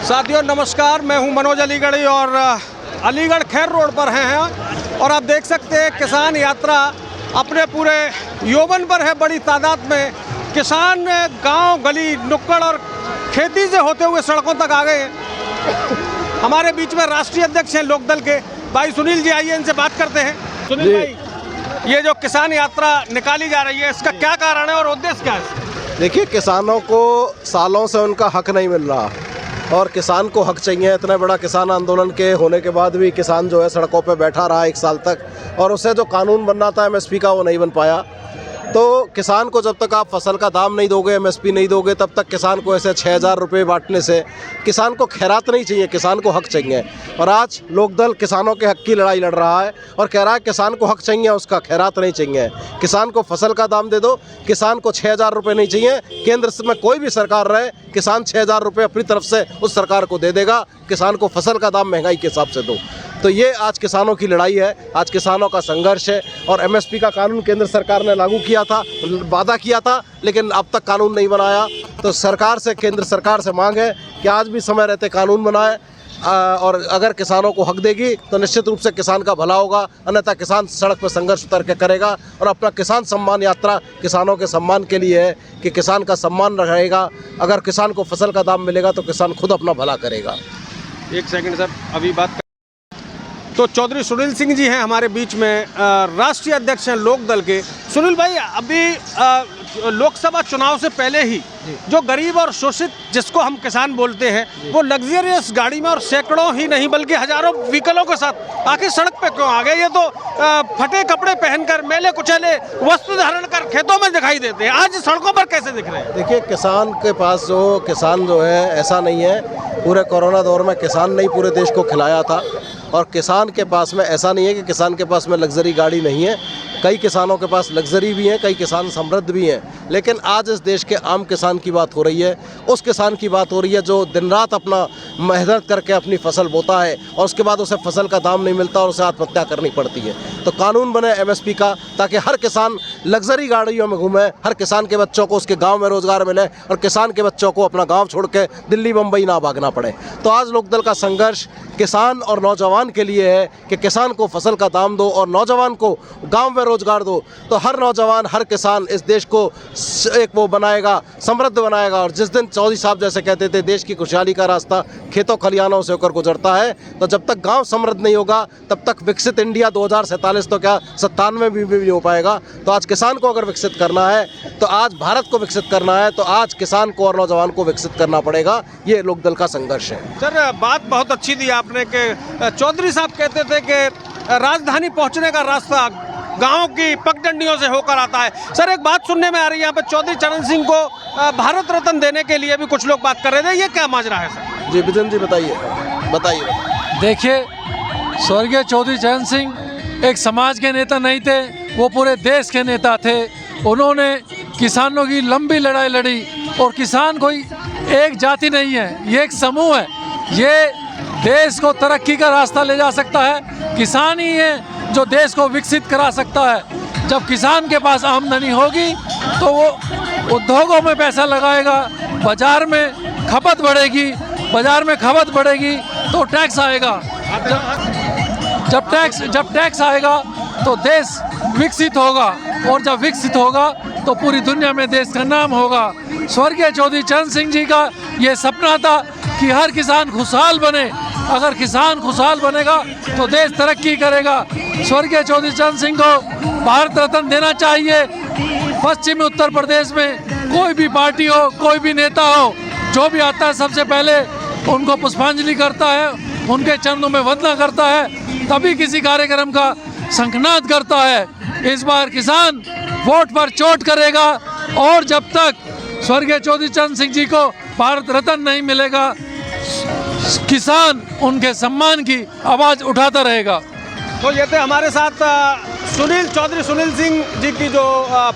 साथियों नमस्कार, मैं हूं मनोज अलीगढ़ी और अलीगढ़ खैर रोड पर हैं और आप देख सकते हैं किसान यात्रा अपने पूरे यौवन पर है। बड़ी तादाद में किसान गांव गली नुक्कड़ और खेती से होते हुए सड़कों तक आ गए हैं। हमारे बीच में राष्ट्रीय अध्यक्ष हैं लोकदल के भाई सुनील जी, आइए इनसे बात करते हैं। सुनील भाई, ये जो किसान यात्रा निकाली जा रही है इसका क्या कारण है और उद्देश्य क्या है? देखिए, किसानों को सालों से उनका हक नहीं मिल रहा और किसान को हक चाहिए। इतना बड़ा किसान आंदोलन के होने के बाद भी किसान जो है सड़कों पे बैठा रहा 1 साल तक और उसे जो कानून बनना था एमएसपी का वो नहीं बन पाया। तो किसान को जब तक आप फसल का दाम नहीं दोगे, एमएसपी नहीं दोगे, तब तक किसान को ऐसे 6,000 रुपये बांटने से किसान को खैरात नहीं चाहिए, किसान को हक चाहिए। और आज लोकदल किसानों के हक की लड़ाई लड़ रहा है और कह रहा है किसान को हक चाहिए, उसका खैरात नहीं चाहिए। किसान को फसल का दाम दे दो, किसान को 6,000 रुपये नहीं चाहिए। केंद्र में कोई भी सरकार रहे, किसान 6,000 रुपये अपनी तरफ से उस सरकार को दे देगा। किसान को फसल का दाम महंगाई के हिसाब से दो। तो ये आज किसानों की लड़ाई है, आज किसानों का संघर्ष है। और एमएसपी का कानून केंद्र सरकार ने लागू किया था, वादा किया था, लेकिन अब तक कानून नहीं बनाया। तो सरकार से, केंद्र सरकार से मांग है कि आज भी समय रहते कानून बनाए और अगर किसानों को हक देगी तो निश्चित रूप से किसान का भला होगा। अन्यथा किसान सड़क पर संघर्ष उतर के करेगा और अपना किसान सम्मान यात्रा किसानों के सम्मान के लिए है कि किसान का सम्मान रहेगा। अगर किसान को फसल का दाम मिलेगा तो किसान खुद अपना भला करेगा। एक सेकंड सर, अभी बात तो चौधरी सुनील सिंह जी हैं हमारे बीच में, राष्ट्रीय अध्यक्ष हैं लोकदल के। सुनील भाई, अभी लोकसभा चुनाव से पहले ही जो गरीब और शोषित जिसको हम किसान बोलते हैं वो लग्जरियस गाड़ी में और सैकड़ों ही नहीं बल्कि हजारों व्हीकलों के साथ आखिर सड़क पे क्यों आ गए? ये तो फटे कपड़े पहनकर, मेले कुचले वस्त्र धारण कर खेतों में दिखाई देते हैं, आज सड़कों पर कैसे दिख रहे हैं? देखिए, किसान के पास किसान जो है ऐसा नहीं है। पूरे कोरोना दौर में किसान ने ही पूरे देश को खिलाया था और किसान के पास में ऐसा नहीं है कि किसान के पास में लग्जरी गाड़ी नहीं है। कई किसानों के पास लग्जरी भी हैं, कई किसान समृद्ध भी हैं। लेकिन आज इस देश के आम किसान की बात हो रही है, उस किसान की बात हो रही है जो दिन रात अपना मेहनत करके अपनी फसल बोता है और उसके बाद उसे फसल का दाम नहीं मिलता और उसे आत्महत्या करनी पड़ती है। तो कानून बने एमएसपी का, ताकि हर किसान लग्जरी गाड़ियों में घूमे, हर किसान के बच्चों को उसके गाँव में रोजगार मिले और किसान के बच्चों को अपना गाँव छोड़ के दिल्ली बम्बई ना भागना पड़े। तो आज लोकदल का संघर्ष किसान और नौजवान के लिए है कि किसान को फसल का दाम दो और नौजवान को गांव में रोजगार दो। तो हर नौजवान, हर किसान इस देश को एक वो बनाएगा, समृद्ध बनाएगा। और जिस दिन चौधरी साहब जैसे कहते थे देश की खुशहाली का रास्ता खेतों खलिहानों से होकर गुजरता है, तो जब तक गांव समृद्ध नहीं होगा तब तक विकसित इंडिया 2047 तो क्या 97 में भी नहीं हो पाएगा। तो आज किसान को अगर विकसित करना है, तो आज भारत को विकसित करना है, तो आज किसान को और नौजवान को विकसित करना पड़ेगा। ये लोकदल का संघर्ष है। सर, बात बहुत अच्छी दी आपने कि चौधरी साहब कहते थे कि राजधानी पहुंचने का रास्ता गांव की पगडंडियों से होकर आता है। सर, एक बात सुनने में आ रही है यहाँ पे चौधरी चरण सिंह को भारत रत्न देने के लिए भी कुछ लोग बात कर रहे थे, ये क्या माजरा है सर? जी बिजन जी, बताइए। देखिए, स्वर्गीय चौधरी चरण सिंह एक समाज के नेता नहीं थे, वो पूरे देश के नेता थे। उन्होंने किसानों की लंबी लड़ाई लड़ी और किसान कोई एक जाति नहीं है, ये एक समूह है। ये देश को तरक्की का रास्ता ले जा सकता है। किसान ही है जो देश को विकसित करा सकता है। जब किसान के पास आमदनी होगी तो वो उद्योगों में पैसा लगाएगा, बाजार में खपत बढ़ेगी, बाजार में खपत बढ़ेगी तो टैक्स आएगा। जब टैक्स आएगा तो देश विकसित होगा और जब विकसित होगा तो पूरी दुनिया में देश का नाम होगा। स्वर्गीय चौधरी चरण सिंह जी का ये सपना था कि हर किसान खुशहाल बने। अगर किसान खुशहाल बनेगा तो देश तरक्की करेगा। स्वर्गीय चौधरी चरण सिंह को भारत रत्न देना चाहिए। पश्चिमी उत्तर प्रदेश में कोई भी पार्टी हो, कोई भी नेता हो, जो भी आता है सबसे पहले उनको पुष्पांजलि करता है, उनके चरणों में वंदना करता है, तभी किसी कार्यक्रम का शंखनाद करता है। इस बार किसान वोट पर चोट करेगा और जब तक स्वर्गीय चौधरी चरण सिंह जी को भारत रत्न नहीं मिलेगा, किसान उनके सम्मान की आवाज़ उठाता रहेगा। तो ये थे हमारे साथ चौधरी सुनील सिंह जी की जो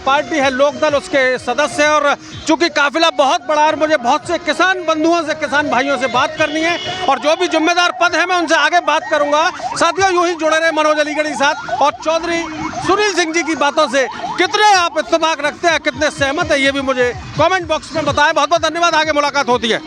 पार्टी है लोकदल, उसके सदस्य हैं। और चूंकि काफिला बहुत बड़ा और मुझे बहुत से किसान बंधुओं से, किसान भाइयों से बात करनी है और जो भी जिम्मेदार पद है मैं उनसे आगे बात करूंगा। साथियों, यूं ही जुड़े रहे मनोज अलीगढ़ी के साथ। और चौधरी सुनील सिंह जी की बातों से कितने आप इत्तेफाक रखते हैं, कितने सहमत है, ये भी मुझे कमेंट बॉक्स में बताएं। बहुत बहुत धन्यवाद, आगे मुलाकात होती है।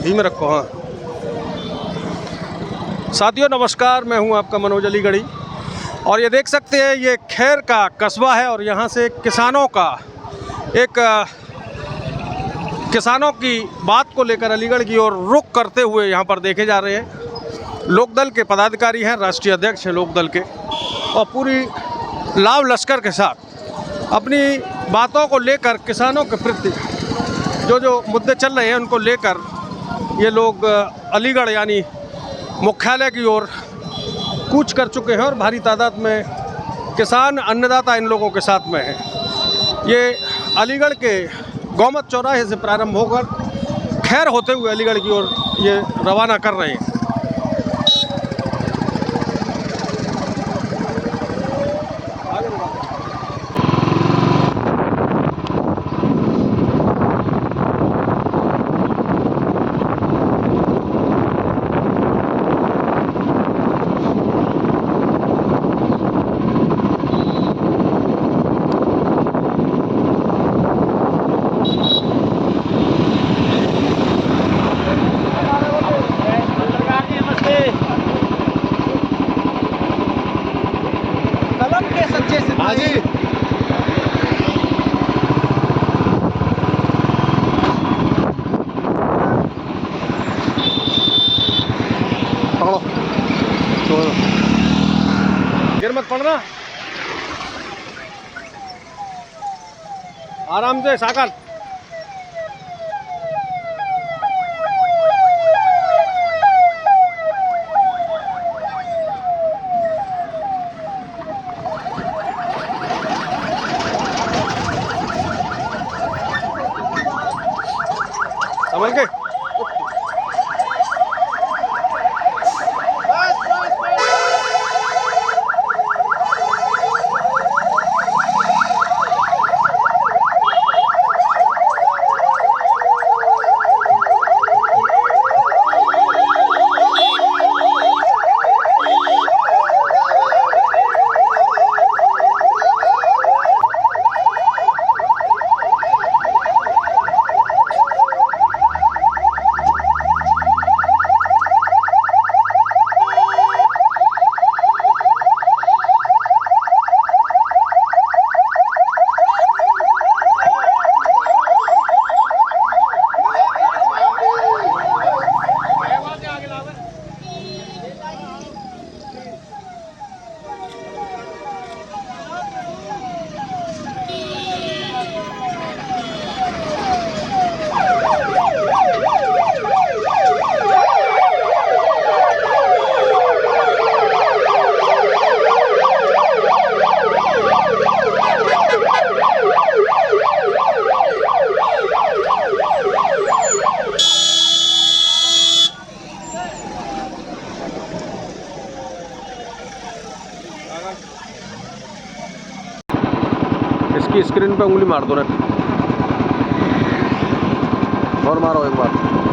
धीमे रखो। हाँ साथियों नमस्कार, मैं हूं आपका मनोज अलीगढ़ी और ये देख सकते हैं ये खैर का कस्बा है और यहाँ से किसानों का एक किसानों की बात को लेकर अलीगढ़ की ओर रुख करते हुए यहाँ पर देखे जा रहे हैं। लोकदल के पदाधिकारी हैं, राष्ट्रीय अध्यक्ष हैं लोकदल के, और पूरी लाव लश्कर के साथ अपनी बातों को लेकर किसानों के प्रति जो मुद्दे चल रहे हैं उनको लेकर ये लोग अलीगढ़ यानी मुख्यालय की ओर कूच कर चुके हैं और भारी तादाद में किसान अन्नदाता इन लोगों के साथ में हैं। ये अलीगढ़ के गौमत चौराहे से प्रारंभ होकर खैर होते हुए अलीगढ़ की ओर ये रवाना कर रहे हैं। हाँ जी गिर मत पड़ना, आराम से साकर। समझ गए? इसकी स्क्रीन पे उंगली मार दो ना और मारो एक बार।